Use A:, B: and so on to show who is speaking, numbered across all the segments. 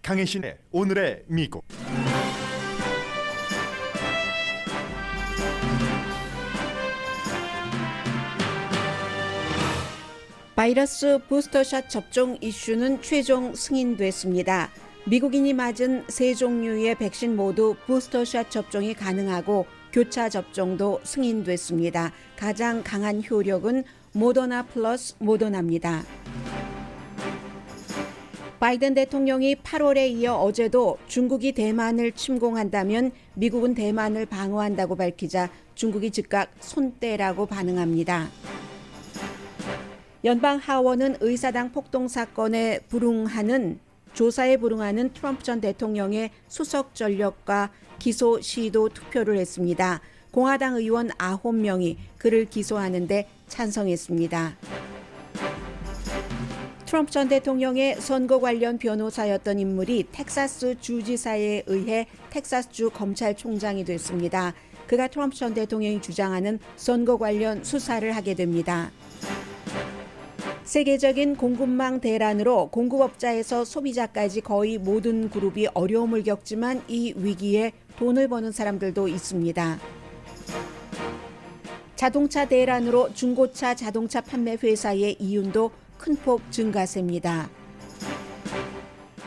A: 강혜신의 오늘의 미국.
B: 바이러스 부스터샷 접종 이슈는 최종 승인됐습니다. 미국인이 맞은 세 종류의 백신 모두 부스터샷 접종이 가능하고 교차 접종도 승인됐습니다. 가장 강한 효력은 모더나 플러스 모더나입니다. 바이든 대통령이 8월에 이어 어제도 중국이 대만을 침공한다면 미국은 대만을 방어한다고 밝히자 중국이 즉각 손떼라고 반응합니다. 연방 하원은 의사당 폭동 사건에 조사에 불응하는 트럼프 전 대통령의 수석 전력과 기소 시도 투표를 했습니다. 공화당 의원 9명이 그를 기소하는데 찬성했습니다. 트럼프 전 대통령의 선거 관련 변호사였던 인물이 텍사스 주지사에 의해 텍사스주 검찰총장이 됐습니다. 그가 트럼프 전 대통령이 주장하는 선거 관련 수사를 하게 됩니다. 세계적인 공급망 대란으로 공급업자에서 소비자까지 거의 모든 그룹이 어려움을 겪지만 이 위기에 돈을 버는 사람들도 있습니다. 자동차 대란으로 중고차 자동차 판매 회사의 이윤도 큰 폭 증가세입니다.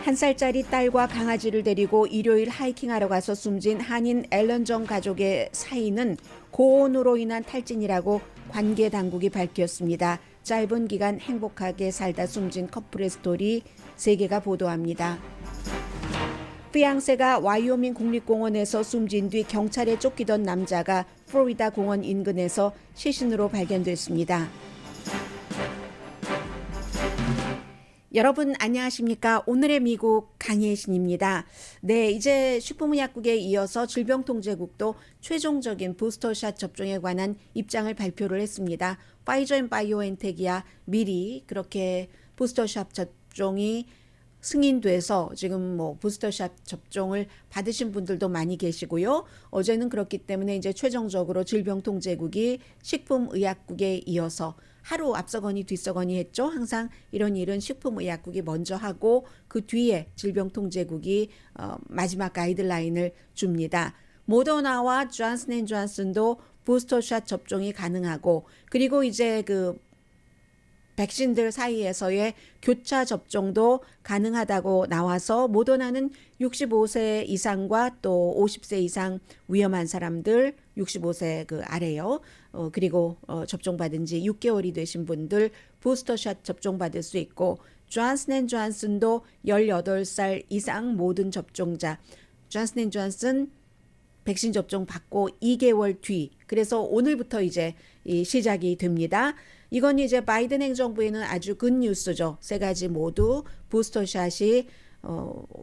B: 1살짜리 딸과 강아지를 데리고 일요일 하이킹하러 가서 숨진 한인 앨런 정 가족의 사인은 고온으로 인한 탈진이라고 관계 당국이 밝혔습니다. 짧은 기간 행복하게 살다 숨진 커플의 스토리 세계가 보도합니다. 피앙세가 와이오밍 국립공원에서 숨진 뒤 경찰에 쫓기던 남자가 플로리다 공원 인근에서 시신으로 발견됐습니다. 여러분 안녕하십니까? 오늘의 미국 강혜신입니다. 네, 이제 식품의약국에 이어서 질병통제국도 최종적인 부스터샷 접종에 관한 입장을 발표를 했습니다. 파이저 앤 바이오엔텍이야 미리 그렇게 부스터샷 접종이 승인돼서 지금 부스터샷 접종을 받으신 분들도 많이 계시고요. 어제는 그렇기 때문에 이제 최종적으로 질병통제국이 식품의약국에 이어서 하루 앞서거니 뒤서거니 했죠. 항상 이런 일은 식품의약국이 먼저 하고 그 뒤에 질병통제국이 마지막 가이드라인을 줍니다. 모더나와 존슨앤존슨도 부스터샷 접종이 가능하고 그리고 이제 그 백신들 사이에서의 교차 접종도 가능하다고 나와서 모더나는 65세 이상과 또 50세 이상 위험한 사람들 65세 그 아래요. 그리고 접종받은 지 6개월이 되신 분들 부스터샷 접종받을 수 있고 존슨앤존슨도 18살 이상 모든 접종자 존슨앤존슨 백신 접종 받고 2개월 뒤 그래서 오늘부터 이제 시작이 됩니다. 이건 이제 바이든 행정부에는 아주 굿뉴스죠. 세 가지 모두 부스터샷이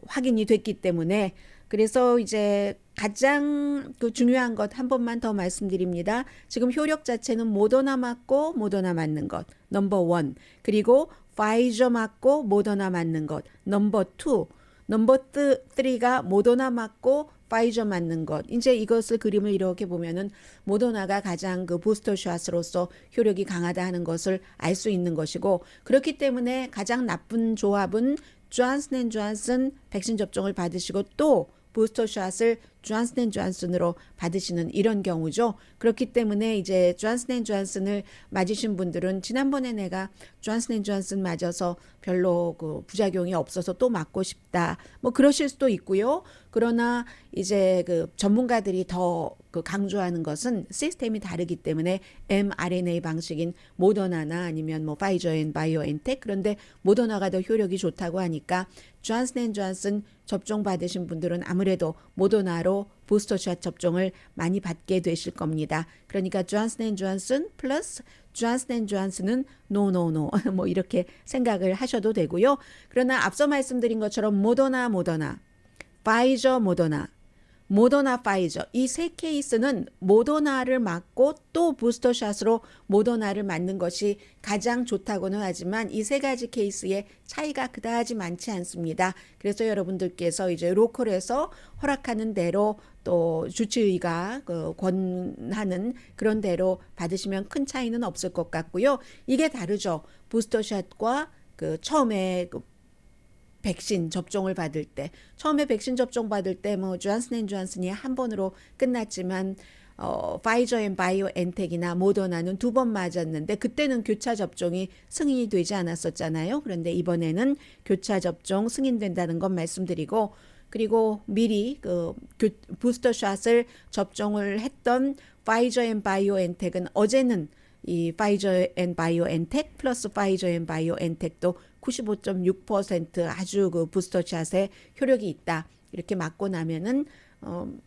B: 확인이 됐기 때문에 그래서 이제 가장 중요한 것 한 번만 더 말씀드립니다. 지금 효력 자체는 모더나 맞고 모더나 맞는 것 넘버 1 그리고 파이저 맞고 모더나 맞는 것 넘버 2 넘버 3가 모더나 맞고 파이저 맞는 것. 이제 이것을 그림을 이렇게 보면은 모더나가 가장 그 부스터샷으로서 효력이 강하다 하는 것을 알 수 있는 것이고 그렇기 때문에 가장 나쁜 조합은 존슨앤존슨 백신 접종을 받으시고 또 부스터샷을 존슨앤존슨으로 받으시는 이런 경우죠. 그렇기 때문에 이제 존슨앤존슨을 맞으신 분들은 지난번에 내가 존슨앤존슨 맞아서 별로 그 부작용이 없어서 또 맞고 싶다. 그러실 수도 있고요. 그러나 이제 그 전문가들이 더 그 강조하는 것은 시스템이 다르기 때문에 mRNA 방식인 모더나나 아니면 파이저 앤 바이오엔텍 그런데 모더나가 더 효력이 좋다고 하니까 존슨앤존슨 접종 받으신 분들은 아무래도 모더나로 부스터샷 접종을 많이 받게 되실 겁니다. 그러니까 존슨앤존슨 플러스 존슨앤존슨은 노노노 이렇게 생각을 하셔도 되고요. 그러나 앞서 말씀드린 것처럼 모더나 파이저 모더나 파이저 이 세 케이스는 모더나를 맞고 또 부스터샷으로 모더나를 맞는 것이 가장 좋다고는 하지만 이 세 가지 케이스의 차이가 그다지 많지 않습니다. 그래서 여러분들께서 이제 로컬에서 허락하는 대로 또 주치의가 권하는 그런 대로 받으시면 큰 차이는 없을 것 같고요. 이게 다르죠. 부스터샷과 처음에 백신 접종을 받을 때 처음에 백신 접종 받을 때 뭐 존슨앤존슨이 한 번으로 끝났지만 파이저 앤 바이오엔텍이나 모더나는 2번 맞았는데 그때는 교차 접종이 승인이 되지 않았었잖아요. 그런데 이번에는 교차 접종 승인된다는 건 말씀드리고 그리고 미리 그 부스터샷을 접종을 했던 파이저 앤 바이오엔텍은 어제는 이 파이저 앤 바이오엔텍 플러스 파이저 앤 바이오엔텍도 95.6% 아주 그 부스터샷에 효력이 있다. 이렇게 맞고 나면은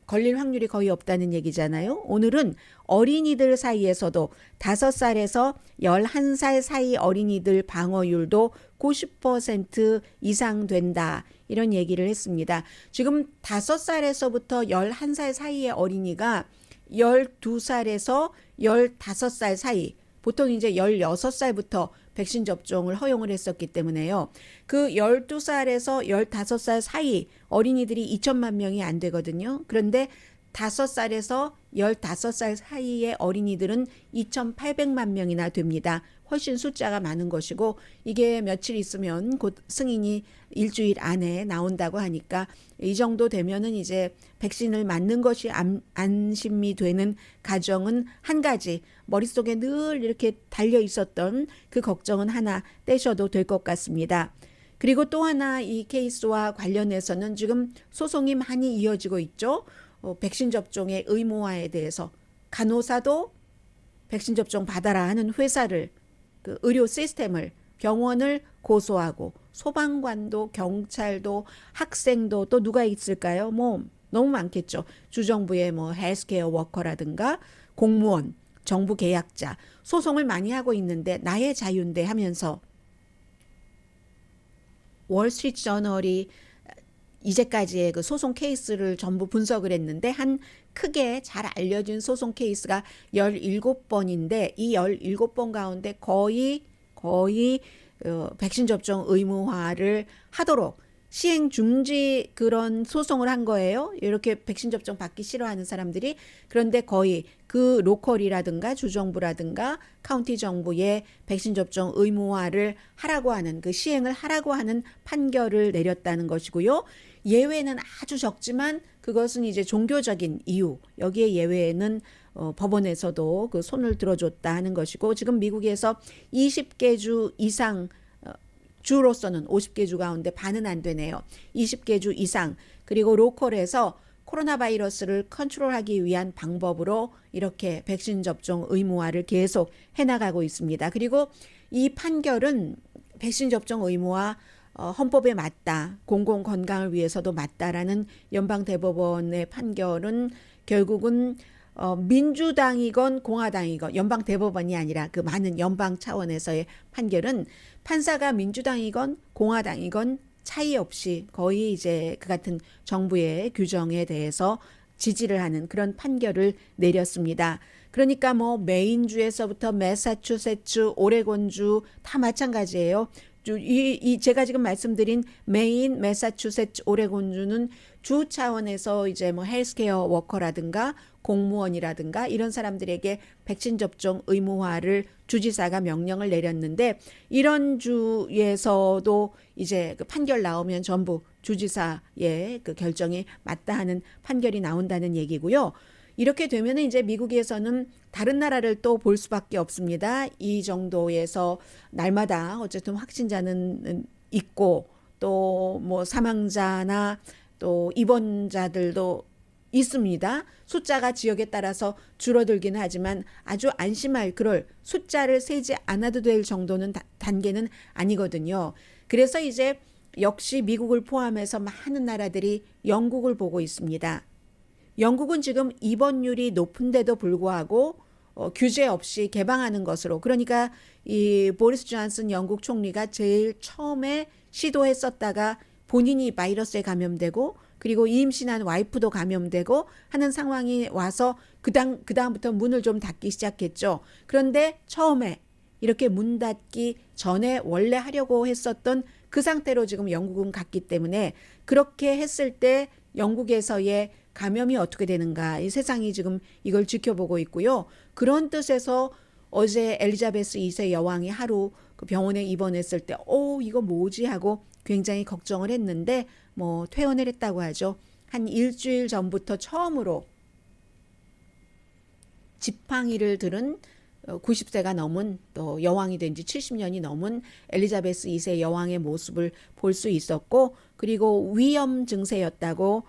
B: 걸릴 확률이 거의 없다는 얘기잖아요. 오늘은 어린이들 사이에서도 5살에서 11살 사이 어린이들 방어율도 90% 이상 된다. 이런 얘기를 했습니다. 지금 5살에서부터 11살 사이의 어린이가 12살에서 15살 사이, 보통 이제 16살부터 백신 접종을 허용을 했었기 때문에요. 그 12살에서 15살 사이 어린이들이 2천만 명이 안 되거든요. 그런데 5살에서 15살 사이의 어린이들은 2,800만 명이나 됩니다. 훨씬 숫자가 많은 것이고 이게 며칠 있으면 곧 승인이 일주일 안에 나온다고 하니까 이 정도 되면은 이제 백신을 맞는 것이 안심이 되는 가정은 한 가지 머릿속에 늘 이렇게 달려 있었던 그 걱정은 하나 떼셔도 될 것 같습니다. 그리고 또 하나 이 케이스와 관련해서는 지금 소송이 많이 이어지고 있죠. 백신 접종의 의무화에 대해서 간호사도 백신 접종 받아라 하는 회사를 그 의료 시스템을 병원을 고소하고 소방관도 경찰도 학생도 또 누가 있을까요? 뭐 너무 많겠죠. 주정부의 뭐 헬스케어 워커라든가 공무원, 정부 계약자 소송을 많이 하고 있는데 나의 자유인데 하면서 월스트리트 저널이 이제까지의 그 소송 케이스를 전부 분석을 했는데 한 크게 잘 알려진 소송 케이스가 17번인데 이 17번 가운데 거의 백신 접종 의무화를 하도록 시행 중지 그런 소송을 한 거예요. 이렇게 백신 접종 받기 싫어하는 사람들이. 그런데 거의 그 로컬이라든가 주정부라든가 카운티 정부의 백신 접종 의무화를 하라고 하는 그 시행을 하라고 하는 판결을 내렸다는 것이고요. 예외는 아주 적지만 그것은 이제 종교적인 이유. 여기에 예외는 법원에서도 그 손을 들어줬다 하는 것이고 지금 미국에서 20개 주 이상 주로서는 50개 주 가운데 반은 안 되네요. 20개 주 이상 그리고 로컬에서 코로나 바이러스를 컨트롤하기 위한 방법으로 이렇게 백신 접종 의무화를 계속 해나가고 있습니다. 그리고 이 판결은 백신 접종 의무화 헌법에 맞다, 공공 건강을 위해서도 맞다라는 연방 대법원의 판결은 결국은 민주당이건 공화당이건 연방 대법원이 아니라 그 많은 연방 차원에서의 판결은 판사가 민주당이건 공화당이건 차이 없이 거의 이제 그 같은 정부의 규정에 대해서 지지를 하는 그런 판결을 내렸습니다. 그러니까 뭐 메인주에서부터 매사추세츠, 오레곤주 다 마찬가지예요. 제가 지금 말씀드린 메인, 매사추세츠, 오레곤주는 주 차원에서 이제 뭐 헬스케어 워커라든가 공무원이라든가 이런 사람들에게 백신 접종 의무화를 주지사가 명령을 내렸는데 이런 주에서도 이제 그 판결 나오면 전부 주지사의 그 결정이 맞다 하는 판결이 나온다는 얘기고요. 이렇게 되면 이제 미국에서는 다른 나라를 또 볼 수밖에 없습니다. 이 정도에서 날마다 어쨌든 확진자는 있고 또 뭐 사망자나 또 입원자들도 있습니다. 숫자가 지역에 따라서 줄어들기는 하지만 아주 안심할 그럴 숫자를 세지 않아도 될 정도는 단계는 아니거든요. 그래서 이제 역시 미국을 포함해서 많은 나라들이 영국을 보고 있습니다. 영국은 지금 입원율이 높은데도 불구하고 규제 없이 개방하는 것으로 그러니까 이 보리스 존슨 영국 총리가 제일 처음에 시도했었다가 본인이 바이러스에 감염되고 그리고 임신한 와이프도 감염되고 하는 상황이 와서 그다음부터 문을 좀 닫기 시작했죠. 그런데 처음에 이렇게 문 닫기 전에 원래 하려고 했었던 그 상태로 지금 영국은 갔기 때문에 그렇게 했을 때 영국에서의 감염이 어떻게 되는가 이 세상이 지금 이걸 지켜보고 있고요. 그런 뜻에서 어제 엘리자베스 2세 여왕이 하루 그 병원에 입원했을 때 이거 뭐지 하고 굉장히 걱정을 했는데 뭐 퇴원을 했다고 하죠. 한 일주일 전부터 처음으로 지팡이를 들은 90세가 넘은 또 여왕이 된 지 70년이 넘은 엘리자베스 2세 여왕의 모습을 볼 수 있었고, 그리고 위염 증세였다고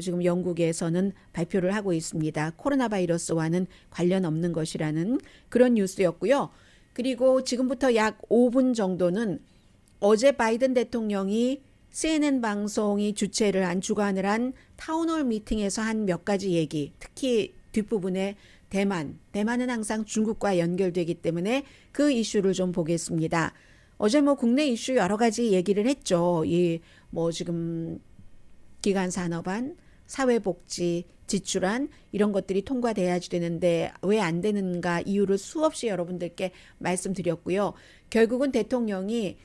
B: 지금 영국에서는 발표를 하고 있습니다. 코로나 바이러스와는 관련 없는 것이라는 그런 뉴스였고요. 그리고 지금부터 약 5분 정도는 어제 바이든 대통령이 CNN 방송이 주최를 한 주관을 한 타운홀 미팅에서 한 몇 가지 얘기, 특히 뒷부분에 대만은 항상 중국과 연결되기 때문에 그 이슈를 좀 보겠습니다. 어제 뭐 국내 이슈 여러 가지 얘기를 했죠. 이 뭐 지금 기간산업안, 사회복지, 지출안 이런 것들이 통과돼야지 되는데 왜 안 되는가 이유를 수없이 여러분들께 말씀드렸고요. 결국은 대통령이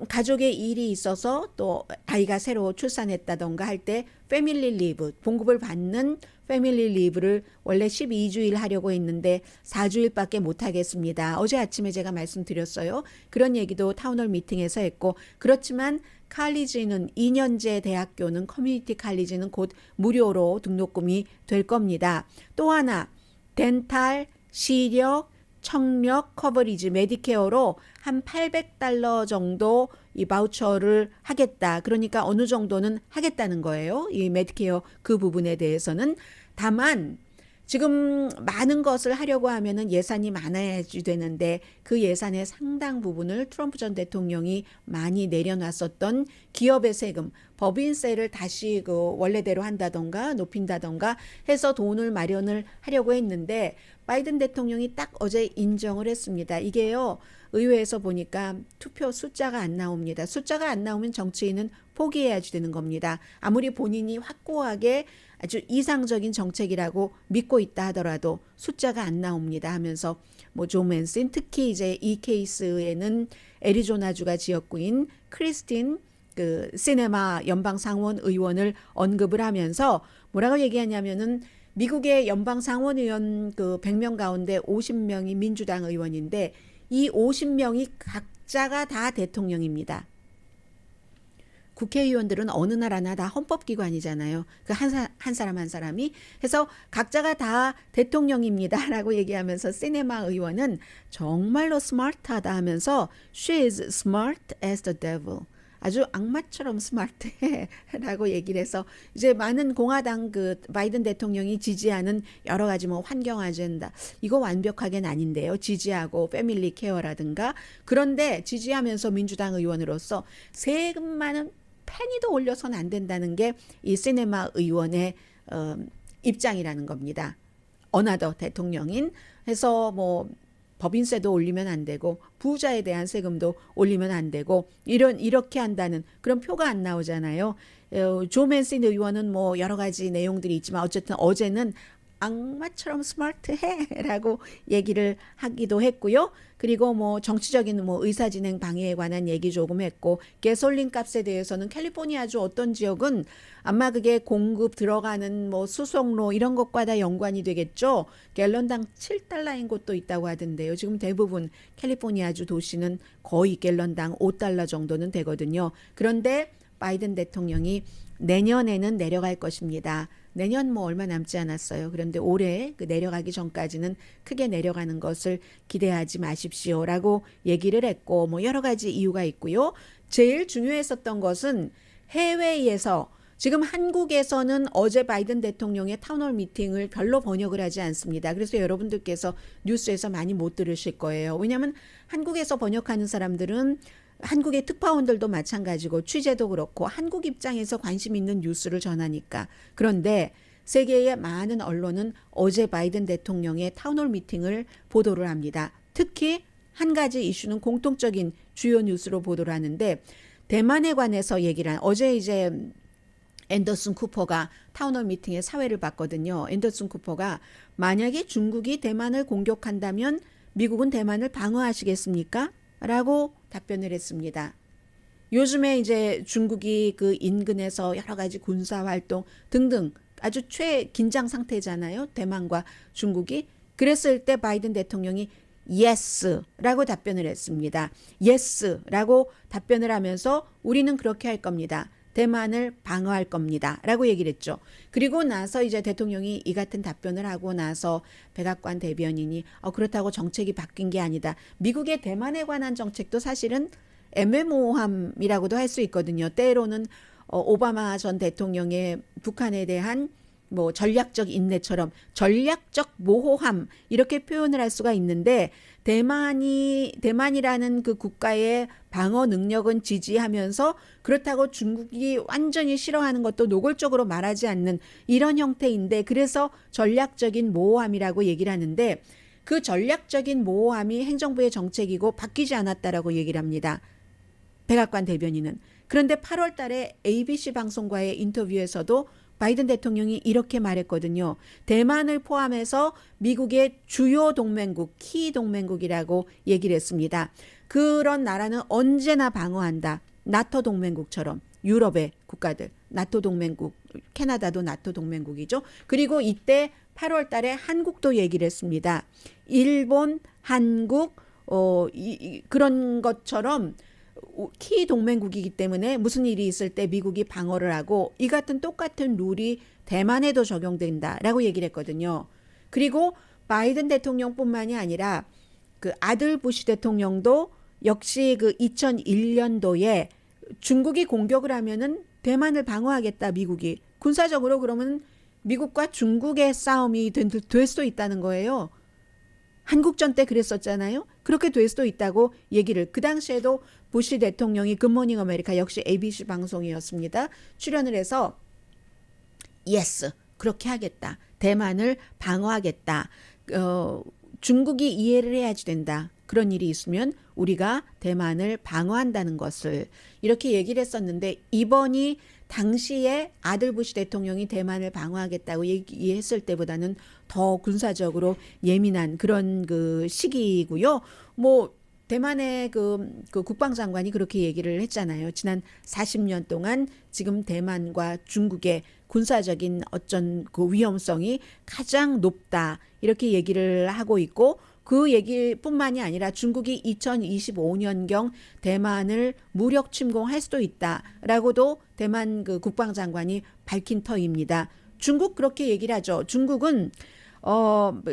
B: 가족의 일이 있어서 또 아이가 새로 출산했다던가 할 때 패밀리 리브, 봉급을 받는 패밀리 리브를 원래 12주일 하려고 했는데 4주일밖에 못 하겠습니다. 어제 아침에 제가 말씀드렸어요. 그런 얘기도 타운홀 미팅에서 했고, 그렇지만 칼리지는 2년제 대학교는 커뮤니티 칼리지는 곧 무료로 등록금이 될 겁니다. 또 하나 덴탈, 시력, 청력 커버리지 메디케어로 한 $800 정도 이 바우처를 하겠다. 그러니까 어느 정도는 하겠다는 거예요. 이 메디케어 그 부분에 대해서는. 다만 지금 많은 것을 하려고 하면은 예산이 많아야지 되는데 그 예산의 상당 부분을 트럼프 전 대통령이 많이 내려놨었던 기업의 세금, 법인세를 다시 그 원래대로 한다던가 높인다던가 해서 돈을 마련을 하려고 했는데 바이든 대통령이 딱 어제 인정을 했습니다. 이게요, 의회에서 보니까 투표 숫자가 안 나옵니다. 숫자가 안 나오면 정치인은 포기해야지 되는 겁니다. 아무리 본인이 확고하게 아주 이상적인 정책이라고 믿고 있다 하더라도 숫자가 안 나옵니다 하면서 뭐 조 맨신, 특히 이제 이 케이스에는 애리조나주가 지역구인 크리스틴 그 시네마 연방 상원 의원을 언급을 하면서 뭐라고 얘기하냐면은 미국의 연방 상원 의원 그 100명 가운데 50명이 민주당 의원인데 이 50명이 각자가 다 대통령입니다. 국회의원들은 어느 나라나 다 헌법기관이잖아요. 그 한 사람 한 사람이. 해서 각자가 다 대통령입니다 라고 얘기하면서 시네마 의원은 정말로 스마트하다 하면서 She is smart as the devil. 아주 악마처럼 스마트해 라고 얘기를 해서 이제 많은 공화당 그 바이든 대통령이 지지하는 여러 가지 뭐 환경 아젠다 이거 완벽하게는 아닌데요. 지지하고 패밀리 케어라든가. 그런데 지지하면서 민주당 의원으로서 세금만은 페니도 올려서는 안 된다는 게 이 시네마 의원의 입장이라는 겁니다. 어나더 대통령인 해서 뭐 법인세도 올리면 안 되고 부자에 대한 세금도 올리면 안 되고 이렇게 한다는 그런 표가 안 나오잖아요. 조 맨신 의원은 뭐 여러 가지 내용들이 있지만 어쨌든 어제는 악마처럼 스마트해라고 얘기를 하기도 했고요. 그리고 뭐 정치적인 뭐 의사진행 방해에 관한 얘기 조금 했고 가솔린 값에 대해서는 캘리포니아주 어떤 지역은 아마 그게 공급 들어가는 뭐 수송로 이런 것과 다 연관이 되겠죠. 갤런당 $7인 곳도 있다고 하던데요. 지금 대부분 캘리포니아주 도시는 거의 갤런당 $5 정도는 되거든요. 그런데 바이든 대통령이 내년에는 내려갈 것입니다. 내년 뭐 얼마 남지 않았어요. 그런데 올해 그 내려가기 전까지는 크게 내려가는 것을 기대하지 마십시오라고 얘기를 했고 뭐 여러 가지 이유가 있고요. 제일 중요했었던 것은 해외에서 지금 한국에서는 어제 바이든 대통령의 타운홀 미팅을 별로 번역을 하지 않습니다. 그래서 여러분들께서 뉴스에서 많이 못 들으실 거예요. 왜냐하면 한국에서 번역하는 사람들은 한국의 특파원들도 마찬가지고 취재도 그렇고 한국 입장에서 관심 있는 뉴스를 전하니까. 그런데 세계의 많은 언론은 어제 바이든 대통령의 타운홀 미팅을 보도를 합니다. 특히 한 가지 이슈는 공통적인 주요 뉴스로 보도를 하는데 대만에 관해서 얘기를 한 어제 이제 앤더슨 쿠퍼가 타운홀 미팅에 사회를 봤거든요. 앤더슨 쿠퍼가 만약에 중국이 대만을 공격한다면 미국은 대만을 방어하시겠습니까? 라고 답변을 했습니다. 요즘에 이제 중국이 그 인근에서 여러 가지 군사 활동 등등 아주 최긴장 상태잖아요. 대만과 중국이. 그랬을 때 바이든 대통령이 yes라고 답변을 했습니다. yes라고 답변을 하면서 우리는 그렇게 할 겁니다. 대만을 방어할 겁니다. 라고 얘기를 했죠. 그리고 나서 이제 대통령이 이 같은 답변을 하고 나서 백악관 대변인이 그렇다고 정책이 바뀐 게 아니다. 미국의 대만에 관한 정책도 사실은 애매모호함이라고도 할 수 있거든요. 때로는 오바마 전 대통령의 북한에 대한 뭐 전략적 인내처럼 전략적 모호함 이렇게 표현을 할 수가 있는데 대만이라는 그 국가의 방어 능력은 지지하면서 그렇다고 중국이 완전히 싫어하는 것도 노골적으로 말하지 않는 이런 형태인데 그래서 전략적인 모호함이라고 얘기를 하는데 그 전략적인 모호함이 행정부의 정책이고 바뀌지 않았다라고 얘기를 합니다. 백악관 대변인은. 그런데 8월 달에 ABC 방송과의 인터뷰에서도 바이든 대통령이 이렇게 말했거든요. 대만을 포함해서 미국의 주요 동맹국, 키 동맹국이라고 얘기를 했습니다. 그런 나라는 언제나 방어한다. 나토 동맹국처럼 유럽의 국가들, 나토 동맹국, 캐나다도 나토 동맹국이죠. 그리고 이때 8월 달에 한국도 얘기를 했습니다. 일본, 한국, 그런 것처럼 키 동맹국이기 때문에 무슨 일이 있을 때 미국이 방어를 하고 이 같은 똑같은 룰이 대만에도 적용된다라고 얘기를 했거든요. 그리고 바이든 대통령뿐만이 아니라 그 아들 부시 대통령도 역시 그 2001년도에 중국이 공격을 하면은 대만을 방어하겠다 미국이 군사적으로 그러면 미국과 중국의 싸움이 될 수도 있다는 거예요. 한국전 때 그랬었잖아요. 그렇게 될 수도 있다고 얘기를 그 당시에도 부시 대통령이 굿모닝 아메리카 역시 ABC 방송이었습니다. 출연을 해서 yes 그렇게 하겠다. 대만을 방어하겠다. 중국이 이해를 해야지 된다. 그런 일이 있으면 우리가 대만을 방어한다는 것을 이렇게 얘기를 했었는데 이번이 당시에 아들 부시 대통령이 대만을 방어하겠다고 얘기했을 때보다는 더 군사적으로 예민한 그런 그 시기이고요. 뭐 대만의 그 국방장관이 그렇게 얘기를 했잖아요. 지난 40년 동안 지금 대만과 중국의 군사적인 어쩐 그 위험성이 가장 높다. 이렇게 얘기를 하고 있고 그 얘기뿐만이 아니라 중국이 2025년경 대만을 무력 침공할 수도 있다라고도 대만 그 국방장관이 밝힌 터입니다. 중국 그렇게 얘기를 하죠. 중국은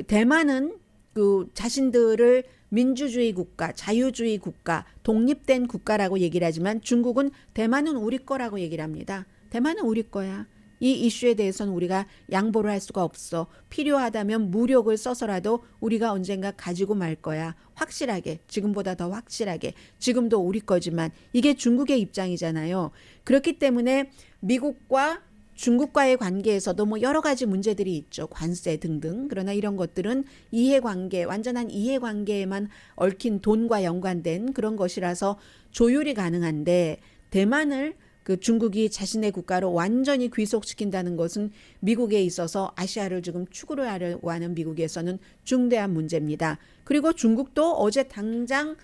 B: 대만은 그 자신들을 민주주의 국가, 자유주의 국가, 독립된 국가라고 얘기를 하지만 중국은 대만은 우리 거라고 얘기를 합니다. 대만은 우리 거야. 이 이슈에 대해서는 우리가 양보를 할 수가 없어. 필요하다면 무력을 써서라도 우리가 언젠가 가지고 말 거야. 확실하게, 지금보다 더 확실하게. 지금도 우리 거지만 이게 중국의 입장이잖아요. 그렇기 때문에 미국과 중국과의 관계에서도 뭐 여러 가지 문제들이 있죠. 관세 등등. 그러나 이런 것들은 이해관계, 완전한 이해관계에만 얽힌 돈과 연관된 그런 것이라서 조율이 가능한데 대만을 그 중국이 자신의 국가로 완전히 귀속시킨다는 것은 미국에 있어서 아시아를 지금 축으로 하려고 하는 미국에서는 중대한 문제입니다. 그리고 중국도 어제 당장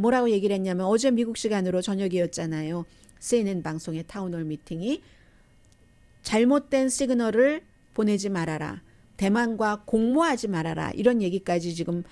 B: 뭐라고 얘기를 했냐면 어제 미국 시간으로 저녁이었잖아요. CNN 방송의 타운홀 미팅이 잘못된 시그널을 보내지 말아라. 대만과 공모하지 말아라. 이런 얘기까지 지금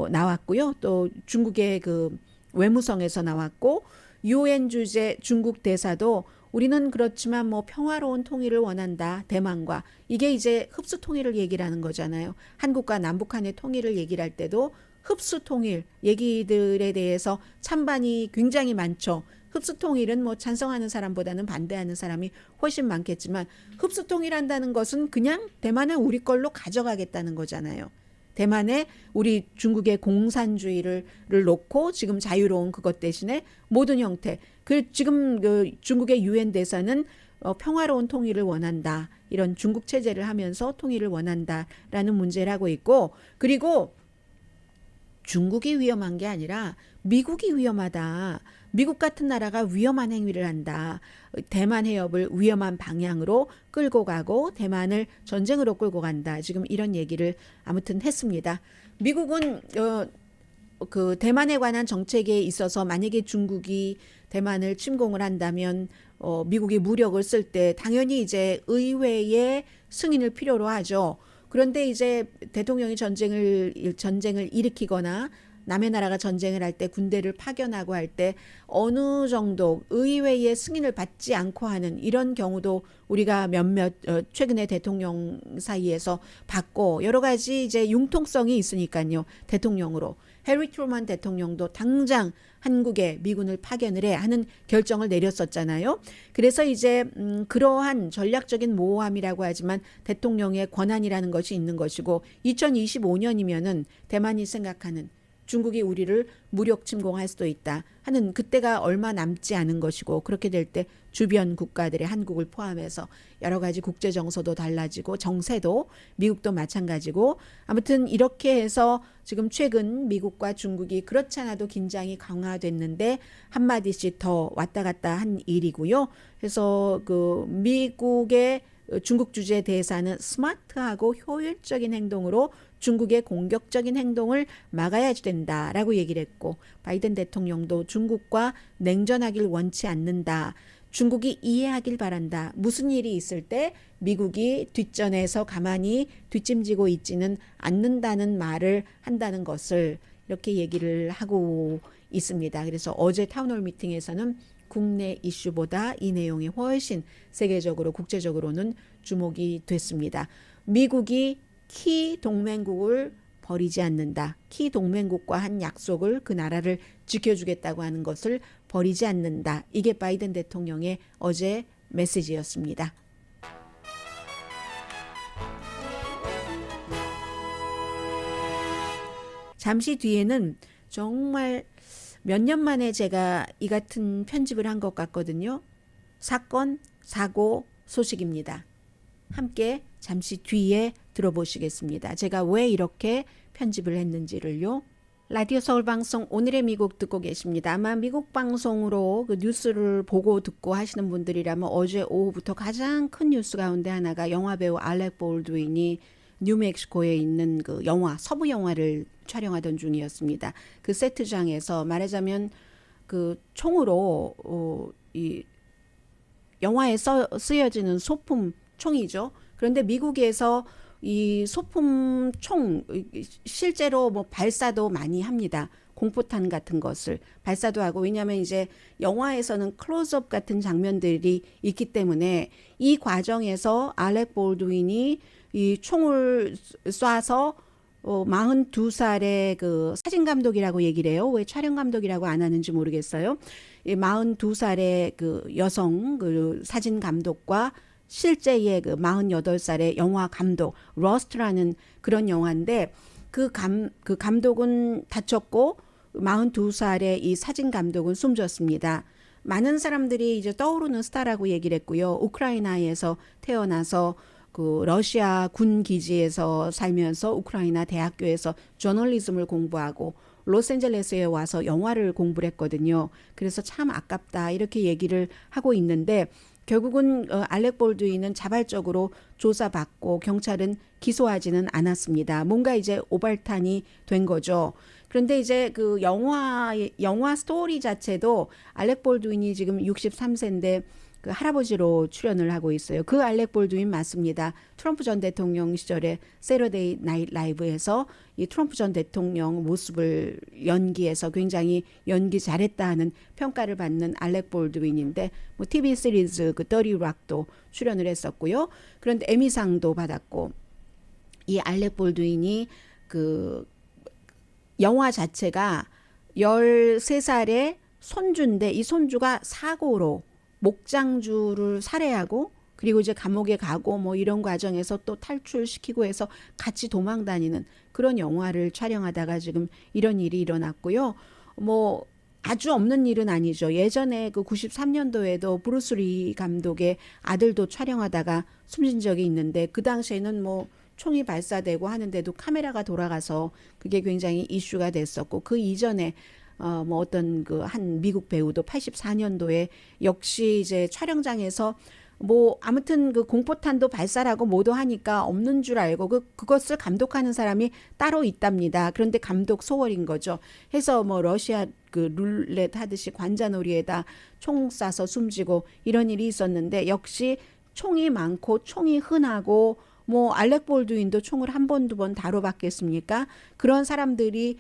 B: 나왔고요. 또 중국의 그 외무성에서 나왔고 UN 주재 중국 대사도 우리는 그렇지만 뭐 평화로운 통일을 원한다. 대만과. 이게 이제 흡수 통일을 얘기를 하는 거잖아요. 한국과 남북한의 통일을 얘기를 할 때도 흡수 통일 얘기들에 대해서 찬반이 굉장히 많죠. 흡수 통일은 뭐 찬성하는 사람보다는 반대하는 사람이 훨씬 많겠지만 흡수 통일한다는 것은 그냥 대만은 우리 걸로 가져가겠다는 거잖아요. 대만에 우리 중국의 공산주의를 놓고 지금 자유로운 그것 대신에 모든 형태. 지금 그 중국의 유엔 대사는 평화로운 통일을 원한다. 이런 중국 체제를 하면서 통일을 원한다라는 문제를 하고 있고 그리고 중국이 위험한 게 아니라 미국이 위험하다. 미국 같은 나라가 위험한 행위를 한다. 대만 해협을 위험한 방향으로 끌고 가고 대만을 전쟁으로 끌고 간다. 지금 이런 얘기를 아무튼 했습니다. 미국은 그 대만에 관한 정책에 있어서 만약에 중국이 대만을 침공을 한다면 미국이 무력을 쓸 때 당연히 이제 의회의 승인을 필요로 하죠. 그런데 이제 대통령이 전쟁을 일으키거나 남의 나라가 전쟁을 할 때 군대를 파견하고 할 때 어느 정도 의회의 승인을 받지 않고 하는 이런 경우도 우리가 몇몇 최근에 대통령 사이에서 받고 여러 가지 이제 융통성이 있으니까요. 대통령으로 해리 트루먼 대통령도 당장 한국에 미군을 파견을 해 하는 결정을 내렸었잖아요. 그래서 이제 그러한 전략적인 모호함이라고 하지만 대통령의 권한이라는 것이 있는 것이고 2025년이면은 대만이 생각하는 중국이 우리를 무력 침공할 수도 있다 하는 그때가 얼마 남지 않은 것이고 그렇게 될 때 주변 국가들의 한국을 포함해서 여러 가지 국제 정서도 달라지고 정세도 미국도 마찬가지고 아무튼 이렇게 해서 지금 최근 미국과 중국이 그렇지 않아도 긴장이 강화됐는데 한마디씩 더 왔다 갔다 한 일이고요. 그래서 그 미국의 중국 주재 대사는 스마트하고 효율적인 행동으로 중국의 공격적인 행동을 막아야 된다라고 얘기를 했고 바이든 대통령도 중국과 냉전하길 원치 않는다. 중국이 이해하길 바란다. 무슨 일이 있을 때 미국이 뒷전에서 가만히 뒷짐지고 있지는 않는다는 말을 한다는 것을 이렇게 얘기를 하고 있습니다. 그래서 어제 타운홀 미팅에서는 국내 이슈보다 이 내용이 훨씬 세계적으로 국제적으로는 주목이 됐습니다. 미국이 키 동맹국을 버리지 않는다. 키 동맹국과 한 약속을 그 나라를 지켜주겠다고 하는 것을 버리지 않는다. 이게 바이든 대통령의 어제 메시지였습니다. 잠시 뒤에는 정말 몇 년 만에 제가 이 같은 편집을 한 것 같거든요. 사건, 사고 소식입니다. 함께 잠시 뒤에 들어보시겠습니다. 제가 왜 이렇게 편집을 했는지를요. 라디오 서울 방송 오늘의 미국 듣고 계십니다. 아마 미국 방송으로 그 뉴스를 보고 듣고 하시는 분들이라면 어제 오후부터 가장 큰 뉴스 가운데 하나가 영화배우 알렉 볼드윈이 뉴멕시코에 있는 그 영화, 서부 영화를 촬영하던 중이었습니다. 그 세트장에서 말하자면 그 총으로 이 영화에 쓰여지는 소품 총이죠. 그런데 미국에서 이 소품 총 실제로 뭐 발사도 많이 합니다. 공포탄 같은 것을 발사도 하고 왜냐하면 이제 영화에서는 클로즈업 같은 장면들이 있기 때문에 이 과정에서 알렉 볼드윈이 이 총을 쏴서 42살의 그 사진 감독이라고 얘기를 해요. 왜 촬영 감독이라고 안 하는지 모르겠어요. 42살의 그 여성 그 사진 감독과 실제의 그 48살의 영화 감독 러스트라는 그런 영화인데 그 감독은 다쳤고 42살의 이 사진 감독은 숨졌습니다. 많은 사람들이 이제 떠오르는 스타라고 얘기를 했고요. 우크라이나에서 태어나서 그 러시아 군 기지에서 살면서 우크라이나 대학교에서 저널리즘을 공부하고 로스앤젤레스에 와서 영화를 공부를 했거든요. 그래서 참 아깝다 이렇게 얘기를 하고 있는데 결국은 알렉 볼드윈은 자발적으로 조사받고 경찰은 기소하지는 않았습니다. 뭔가 이제 오발탄이 된 거죠. 그런데 이제 그 영화 스토리 자체도 알렉 볼드윈이 지금 63세인데 그 할아버지로 출연을 하고 있어요. 그 알렉 볼드윈 맞습니다. 트럼프 전 대통령 시절에 세러데이 나이트 라이브에서 이 트럼프 전 대통령 모습을 연기해서 굉장히 연기 잘했다 하는 평가를 받는 알렉 볼드윈인데 뭐 TV 시리즈 그 더리 락도 출연을 했었고요. 그런데 에미상도 받았고 이 알렉 볼드윈이 그 영화 자체가 13살의 손주인데 이 손주가 사고로 목장주를 살해하고 그리고 이제 감옥에 가고 뭐 이런 과정에서 또 탈출시키고 해서 같이 도망 다니는 그런 영화를 촬영하다가 지금 이런 일이 일어났고요. 뭐 아주 없는 일은 아니죠. 예전에 그 93년도에도 브루스 리 감독의 아들도 촬영하다가 숨진 적이 있는데 그 당시에는 뭐 총이 발사되고 하는데도 카메라가 돌아가서 그게 굉장히 이슈가 됐었고 그 이전에 뭐 어떤 그 한 미국 배우도 84년도에 역시 이제 촬영장에서 뭐 아무튼 그 공포탄도 발사라고 뭐도 하니까 없는 줄 알고 그것을 감독하는 사람이 따로 있답니다. 그런데 감독 소홀인 거죠. 해서 뭐 러시아 그 룰렛 하듯이 관자놀이에다 총 쏴서 숨지고 이런 일이 있었는데 역시 총이 많고 총이 흔하고 뭐 알렉 볼드윈도 총을 한 번 두 번 다뤄봤겠습니까? 그런 사람들이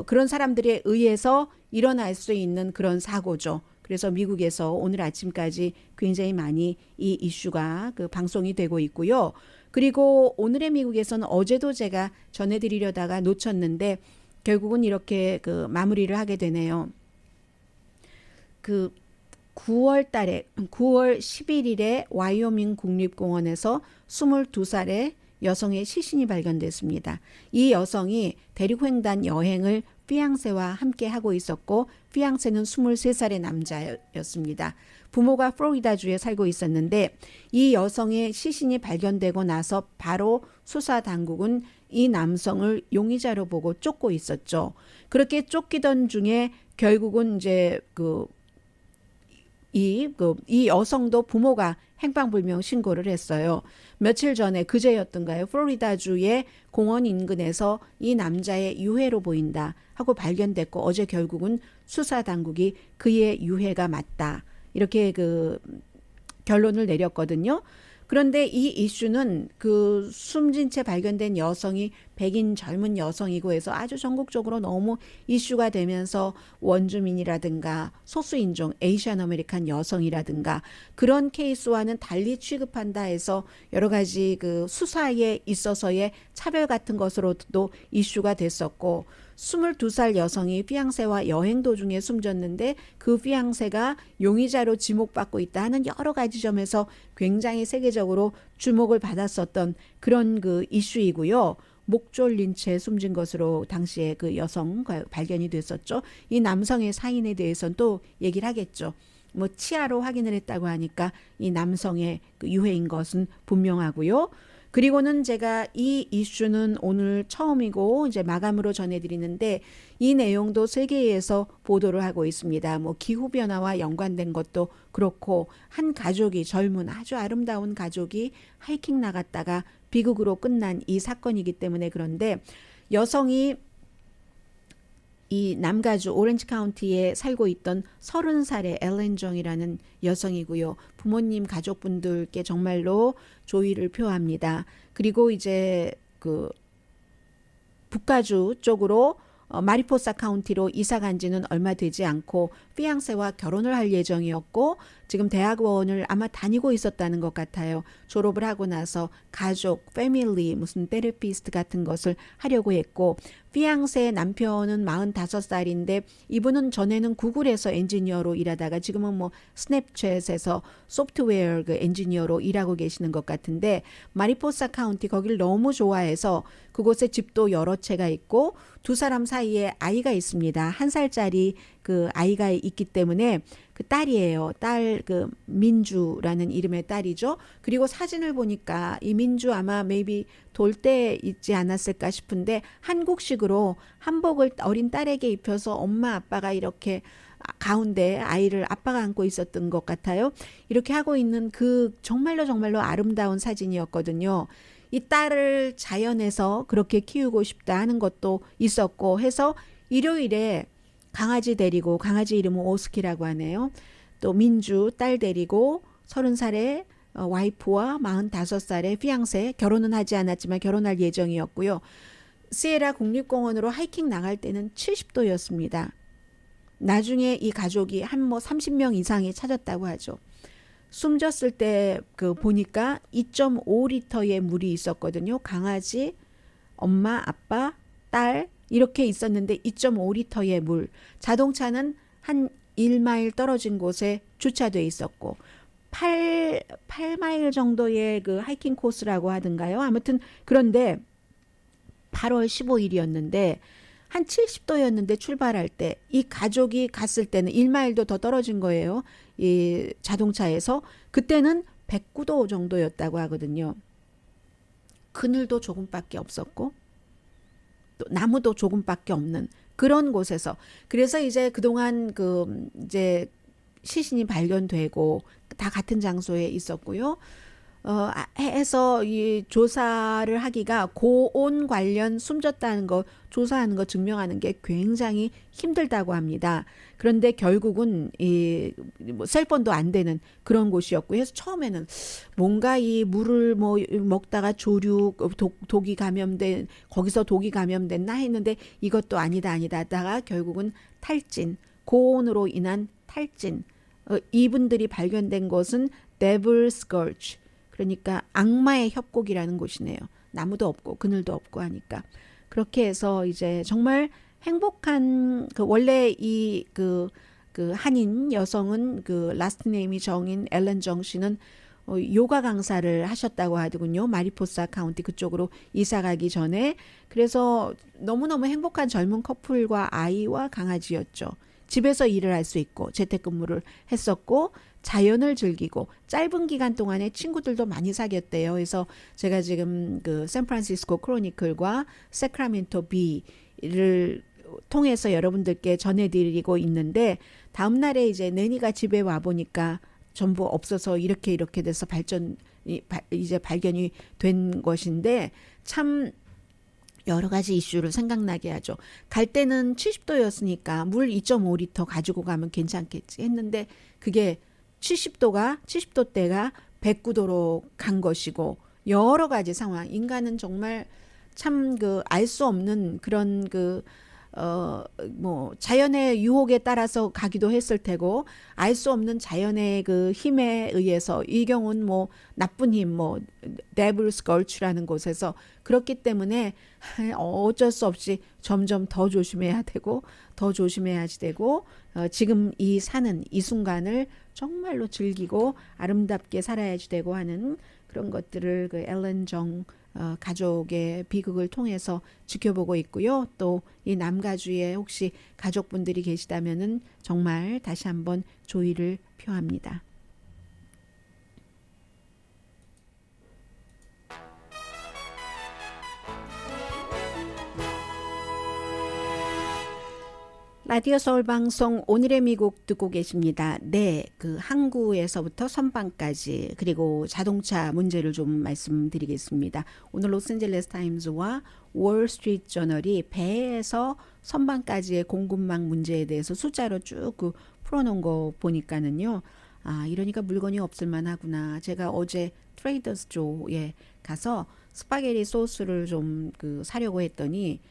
B: 그런 사람들에 의해서 일어날 수 있는 그런 사고죠. 그래서 미국에서 오늘 아침까지 굉장히 많이 이 이슈가 그 방송이 되고 있고요. 그리고 오늘의 미국에서는 어제도 제가 전해드리려다가 놓쳤는데 결국은 이렇게 그 마무리를 하게 되네요. 그 9월 11일에 와이오밍 국립공원에서 22살의 여성의 시신이 발견됐습니다. 이 여성이 대륙횡단 여행을 피앙세와 함께 하고 있었고 피앙세는 23살의 남자였습니다. 부모가 플로리다주에 살고 있었는데 이 여성의 시신이 발견되고 나서 바로 수사 당국은 이 남성을 용의자로 보고 쫓고 있었죠. 그렇게 쫓기던 중에 결국은 이제 이 여성도 부모가 행방불명 신고를 했어요. 며칠 전에 그제였던가요? 플로리다주의 공원 인근에서 이 남자의 유해로 보인다 하고 발견됐고 어제 결국은 수사 당국이 그의 유해가 맞다. 이렇게 그 결론을 내렸거든요. 그런데 이 이슈는 그 숨진 채 발견된 여성이 백인 젊은 여성이고 해서 아주 전국적으로 너무 이슈가 되면서 원주민이라든가 소수인종 에이시안 아메리칸 여성이라든가 그런 케이스와는 달리 취급한다 해서 여러 가지 그 수사에 있어서의 차별 같은 것으로도 이슈가 됐었고 22살 여성이 피앙세와 여행 도중에 숨졌는데 그 피앙세가 용의자로 지목받고 있다 하는 여러 가지 점에서 굉장히 세계적으로 주목을 받았었던 그런 그 이슈이고요. 목 졸린 채 숨진 것으로 당시에 그 여성 발견이 됐었죠. 이 남성의 사인에 대해서는 또 얘기를 하겠죠. 뭐 치아로 확인을 했다고 하니까 이 남성의 그 유해인 것은 분명하고요. 그리고는 제가 이 이슈는 오늘 처음이고 이제 마감으로 전해드리는데 이 내용도 세계에서 보도를 하고 있습니다. 뭐 기후변화와 연관된 것도 그렇고 한 가족이 젊은 아주 아름다운 가족이 하이킹 나갔다가 비극으로 끝난 이 사건이기 때문에 그런데 여성이 이 남가주 오렌지 카운티에 살고 있던 30살의 엘렌 정이라는 여성이고요. 부모님 가족분들께 정말로 조의를 표합니다. 그리고 이제 그 북가주 쪽으로 마리포사 카운티로 이사 간 지는 얼마 되지 않고 피앙세와 결혼을 할 예정이었고 지금 대학원을 아마 다니고 있었다는 것 같아요. 졸업을 하고 나서 가족, 패밀리, 무슨 테라피스트 같은 것을 하려고 했고 피앙세 남편은 45살인데 이분은 전에는 구글에서 엔지니어로 일하다가 지금은 뭐 스냅챗에서 소프트웨어 그 엔지니어로 일하고 계시는 것 같은데 마리포사 카운티 거기를 너무 좋아해서 그곳에 집도 여러 채가 있고 두 사람 사이에 아이가 있습니다. 1살짜리 그 아이가 있기 때문에 그 딸이에요. 딸 그 민주라는 이름의 딸이죠. 그리고 사진을 보니까 이 민주 아마 maybe 돌 때 있지 않았을까 싶은데 한국식으로 한복을 어린 딸에게 입혀서 엄마 아빠가 이렇게 가운데 아이를 아빠가 안고 있었던 것 같아요. 이렇게 하고 있는 그 정말로 아름다운 사진이었거든요. 이 딸을 자연에서 그렇게 키우고 싶다 하는 것도 있었고 해서 일요일에 강아지 데리고 강아지 이름은 오스키라고 하네요. 또 민주 딸 데리고 30살의 와이프와 45살의 피앙세 결혼은 하지 않았지만 결혼할 예정이었고요. 시에라 국립공원으로 하이킹 나갈 때는 70도였습니다. 나중에 이 가족이 한 뭐 30명 이상이 찾았다고 하죠. 숨졌을 때 그 보니까 2.5리터의 물이 있었거든요. 강아지, 엄마, 아빠, 딸 이렇게 있었는데 2.5리터의 물. 자동차는 한 1마일 떨어진 곳에 주차돼 있었고 8마일 정도의 그 하이킹 코스라고 하던가요. 아무튼 그런데 8월 15일이었는데 한 70도였는데 출발할 때 이 가족이 갔을 때는 1마일도 더 떨어진 거예요. 이 자동차에서 그때는 109도 정도였다고 하거든요. 그늘도 조금밖에 없었고 또 나무도 조금밖에 없는 그런 곳에서 그래서 이제 그동안 그 이제 시신이 발견되고 다 같은 장소에 있었고요. 해서 이 조사를 하기가 고온 관련 숨졌다는 거 조사하는 거 증명하는 게 굉장히 힘들다고 합니다. 그런데 결국은 이뭐 셀폰도 안 되는 그런 곳이었고 해서 처음에는 뭔가 이 물을 뭐 먹다가 조류 독이 감염된 거기서 독이 감염됐나 했는데 이것도 아니다 하다가 결국은 탈진 고온으로 인한 탈진 이분들이 발견된 곳은 Devil's Gulch 그러니까 악마의 협곡이라는 곳이네요. 나무도 없고 그늘도 없고 하니까 그렇게 해서 이제 정말 행복한 그 원래 그 한인 여성은 그 라스트 네임이 정인 앨런 정 씨는 요가 강사를 하셨다고 하더군요. 마리포사 카운티 그쪽으로 이사 가기 전에. 그래서 너무너무 행복한 젊은 커플과 아이와 강아지였죠. 집에서 일을 할 수 있고 재택근무를 했었고 자연을 즐기고 짧은 기간 동안에 친구들도 많이 사귀었대요. 그래서 제가 지금 그 샌프란시스코 크로니클과 세크라멘토 비를 통해서 여러분들께 전해드리고 있는데 다음 날에 이제 내니가 집에 와 보니까 전부 없어서 이렇게 돼서 이제 발견이 된 것인데 참 여러 가지 이슈를 생각나게 하죠. 갈 때는 70도였으니까 물 2.5리터 가지고 가면 괜찮겠지 했는데 그게 70도대가 109도로 간 것이고 여러 가지 상황. 인간은 정말 참 그 알 수 없는 그런 뭐 자연의 유혹에 따라서 가기도 했을 테고 알 수 없는 자연의 그 힘에 의해서 이 경우는 뭐 나쁜 힘 뭐 Devil's Gulch라는 곳에서 그렇기 때문에 어쩔 수 없이 점점 더 조심해야 되고 더 조심해야지 되고 지금 이 사는 이 순간을 정말로 즐기고 아름답게 살아야지 되고 하는 그런 것들을 그 앨런 정 가족의 비극을 통해서 지켜보고 있고요. 또 이 남가주에 혹시 가족분들이 계시다면은 정말 다시 한번 조의를 표합니다. 라디오 서울 방송 오늘의 미국 듣고 계십니다. 네, 그 항구에서부터 선반까지 그리고 자동차 문제를 좀 말씀드리겠습니다. 오늘 로스앤젤레스 타임즈와 월스트리트 저널이 배에서 선반까지의 공급망 문제에 대해서 숫자로 쭉 풀어놓은 거 보니까는요. 아, 이러니까 물건이 없을만 하구나. 제가 어제 트레이더스 조에 가서 스파게티 소스를 좀 사려고 했더니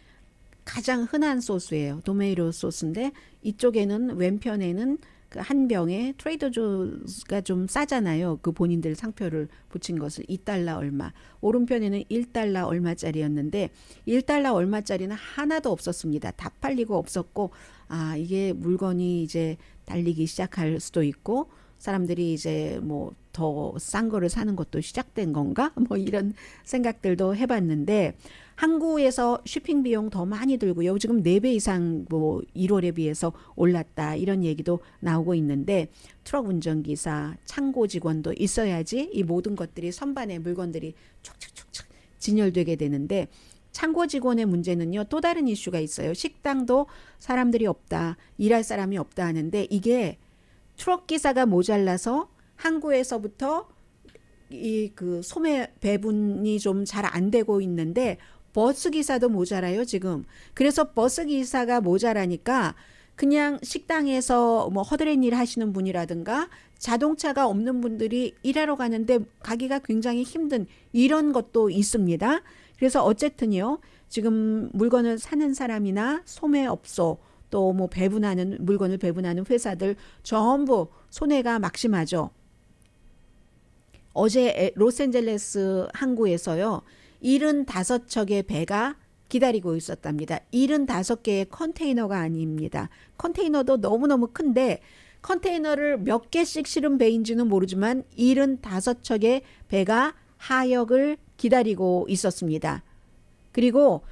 B: 가장 흔한 소스예요. 도메이로 소스인데 이쪽에는 왼편에는 그 한 병에 트레이더조가 좀 싸잖아요. 그 본인들 상표를 붙인 것을 $2 얼마. 오른편에는 $1 얼마짜리였는데 $1 얼마짜리는 하나도 없었습니다. 다 팔리고 없었고 아 이게 물건이 이제 달리기 시작할 수도 있고 사람들이 이제 뭐 더 싼 거를 사는 것도 시작된 건가? 뭐 이런 생각들도 해봤는데 항구에서 쇼핑 비용 더 많이 들고요. 지금 4배 이상 뭐 1월에 비해서 올랐다 이런 얘기도 나오고 있는데 트럭 운전기사, 창고 직원도 있어야지 이 모든 것들이 선반에 물건들이 촉촉촉촉 진열되게 되는데 창고 직원의 문제는요. 또 다른 이슈가 있어요. 식당도 사람들이 없다. 일할 사람이 없다 하는데 이게 트럭 기사가 모자라서 항구에서부터 이 소매 배분이 좀 잘 안 되고 있는데 버스 기사도 모자라요, 지금. 그래서 버스 기사가 모자라니까 그냥 식당에서 뭐 허드렛 일 하시는 분이라든가 자동차가 없는 분들이 일하러 가는데 가기가 굉장히 힘든 이런 것도 있습니다. 그래서 어쨌든요. 지금 물건을 사는 사람이나 소매업소 또 뭐 물건을 배분하는 회사들 전부 손해가 막심하죠. 어제 로스앤젤레스 항구에서요. 75척의 배가 기다리고 있었답니다. 75개의 컨테이너가 아닙니다. 컨테이너도 너무너무 큰데 컨테이너를 몇 개씩 실은 배인지는 모르지만 75척의 배가 하역을 기다리고 있었습니다. 그리고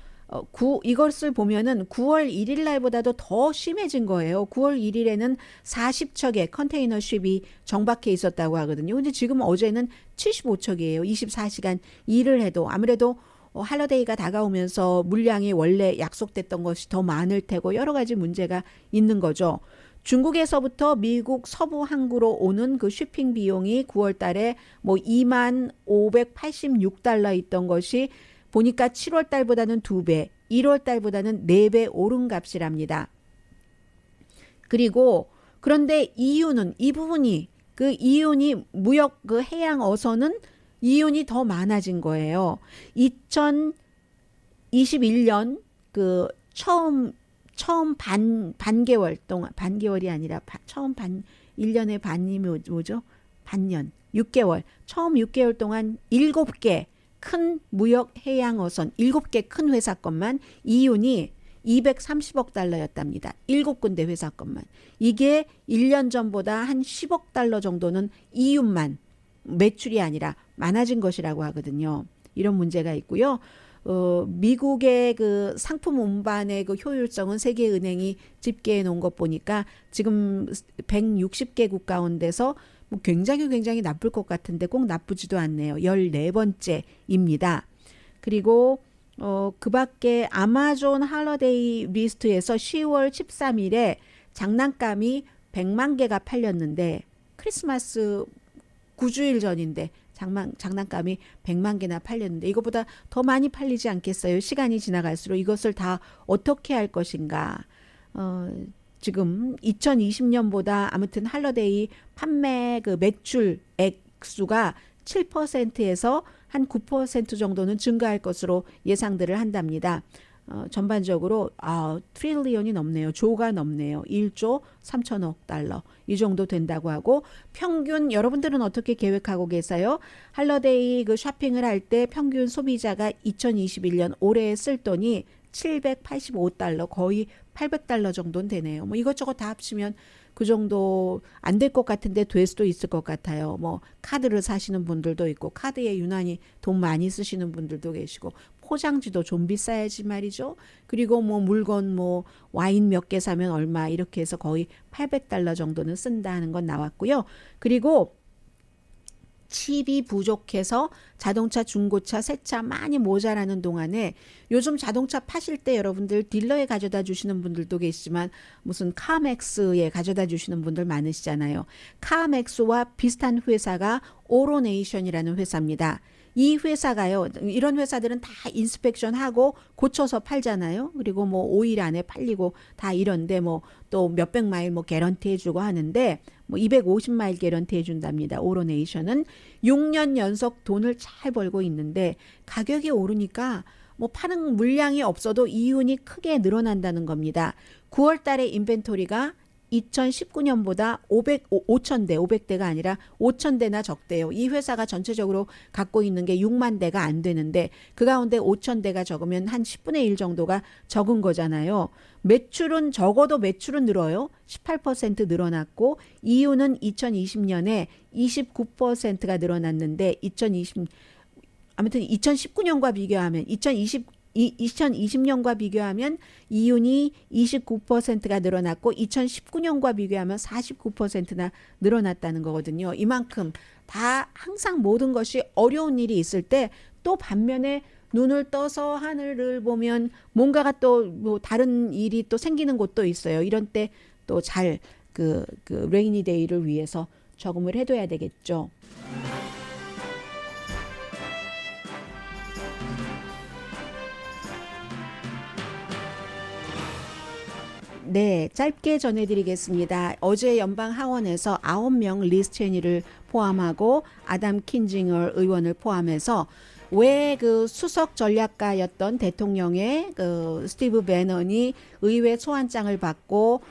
B: 이것을 보면은 9월 1일 날보다도 더 심해진 거예요. 9월 1일에는 40척의 컨테이너 쉽이 정박해 있었다고 하거든요. 근데 지금 어제는 75척이에요. 24시간 일을 해도 아무래도 할러데이가 다가오면서 물량이 원래 약속됐던 것이 더 많을 테고 여러 가지 문제가 있는 거죠. 중국에서부터 미국 서부 항구로 오는 그 쇼핑 비용이 9월 달에 뭐 2만 586달러 있던 것이 보니까 7월 달보다는 2배, 1월 달보다는 4배 오른 값이랍니다. 그리고 그런데 이윤은 이 부분이 그 이윤이 무역 그 해양 어선은 이윤이 더 많아진 거예요. 2021년 그 처음 반개월 동안 반개월이 아니라 처음 1년의 반이 뭐죠? 반년 6개월 처음 6개월 동안 7개 큰 무역 해양 어선 7개 큰 회사 것만 이윤이 230억 달러였답니다. 7군데 회사 것만. 이게 1년 전보다 한 10억 달러 정도는 이윤만 매출이 아니라 많아진 것이라고 하거든요. 이런 문제가 있고요. 미국의 그 상품 운반의 그 효율성은 세계은행이 집계해 놓은 것 보니까 지금 160개국 가운데서 뭐 굉장히 나쁠 것 같은데 꼭 나쁘지도 않네요. 14번째입니다. 그리고 그 밖에 아마존 할러데이 리스트에서 10월 13일에 장난감이 100만 개가 팔렸는데 크리스마스 9주일 전인데 장난감이 100만 개나 팔렸는데 이거보다 더 많이 팔리지 않겠어요? 시간이 지나갈수록 이것을 다 어떻게 할 것인가? 지금 2020년보다 아무튼 할러데이 판매 그 매출 액수가 7%에서 한 9% 정도는 증가할 것으로 예상들을 한답니다. 전반적으로 트릴리언이 넘네요. 조가 넘네요. 1조 3천억 달러 이 정도 된다고 하고 평균 여러분들은 어떻게 계획하고 계세요? 할러데이 그 쇼핑을 할 때 평균 소비자가 2021년 올해 쓸 돈이 785달러 거의 800달러 정도는 되네요. 뭐 이것저것 다 합치면 그 정도 안 될 것 같은데 될 수도 있을 것 같아요. 뭐 카드를 사시는 분들도 있고 카드에 유난히 돈 많이 쓰시는 분들도 계시고 포장지도 좀 비싸야지 말이죠. 그리고 뭐 물건 뭐 와인 몇 개 사면 얼마 이렇게 해서 거의 800달러 정도는 쓴다는 건 나왔고요. 그리고 칩이 부족해서 자동차, 중고차, 새차 많이 모자라는 동안에 요즘 자동차 파실 때 여러분들 딜러에 가져다 주시는 분들도 계시지만 무슨 카맥스에 가져다 주시는 분들 많으시잖아요. 카맥스와 비슷한 회사가 오로네이션이라는 회사입니다. 이 회사가요. 이런 회사들은 다 인스펙션하고 고쳐서 팔잖아요. 그리고 뭐 5일 안에 팔리고 다 이런데 뭐 또 몇백 마일 뭐 개런티 해주고 하는데 뭐 250마일 개런티 해준답니다. 오로네이션은 6년 연속 돈을 잘 벌고 있는데 가격이 오르니까 뭐 파는 물량이 없어도 이윤이 크게 늘어난다는 겁니다. 9월 달에 인벤토리가 2019년보다 5,000대가 아니라 5,000대나 적대요. 이 회사가 전체적으로 갖고 있는 게 6만 대가 안 되는데 그 가운데 5,000대가 적으면 한 10분의 1 정도가 적은 거잖아요. 매출은 적어도 매출은 늘어요. 18% 늘어났고 이윤은 2020년에 29%가 늘어났는데 아무튼 2019년과 비교하면 2020년과 비교하면 이윤이 29%가 늘어났고 2019년과 비교하면 49%나 늘어났다는 거거든요. 이만큼 다 항상 모든 것이 어려운 일이 있을 때 또 반면에 눈을 떠서 하늘을 보면 뭔가가 또 뭐 다른 일이 또 생기는 곳도 있어요. 이런 때 또 잘 그 레이니 데이를 위해서 저금을 해둬야 되겠죠. 네, 짧게 전해드리겠습니다. 어제 연방하원에서 9명 리스 체니를 포함하고 아담 킨징어 의원을 포함해서 왜 그 수석 전략가였던 대통령의 그 스티브 배넌이 의회 소환장을 받고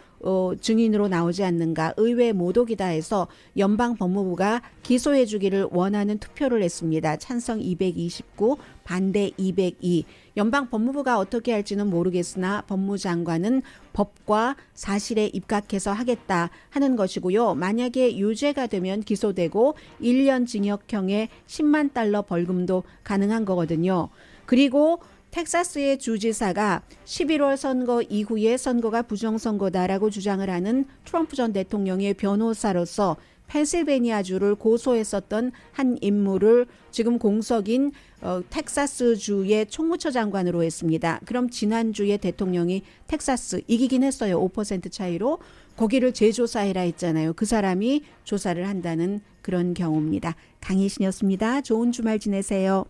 B: 증인으로 나오지 않는가 의회 모독이다 해서 연방 법무부가 기소해 주기를 원하는 투표를 했습니다. 찬성 229, 반대 202. 연방 법무부가 어떻게 할지는 모르겠으나 법무장관은 법과 사실에 입각해서 하겠다 하는 것이고요. 만약에 유죄가 되면 기소되고 1년 징역형에 10만 달러 벌금도 가능한 거거든요. 그리고 텍사스의 주지사가 11월 선거 이후에 선거가 부정선거다라고 주장을 하는 트럼프 전 대통령의 변호사로서 펜실베니아주를 고소했었던 한 인물을 지금 공석인 텍사스주의 총무처 장관으로 했습니다. 그럼 지난주에 대통령이 텍사스 이기긴 했어요. 5% 차이로. 거기를 재조사해라 했잖아요. 그 사람이 조사를 한다는 그런 경우입니다. 강혜신이었습니다. 좋은 주말 지내세요.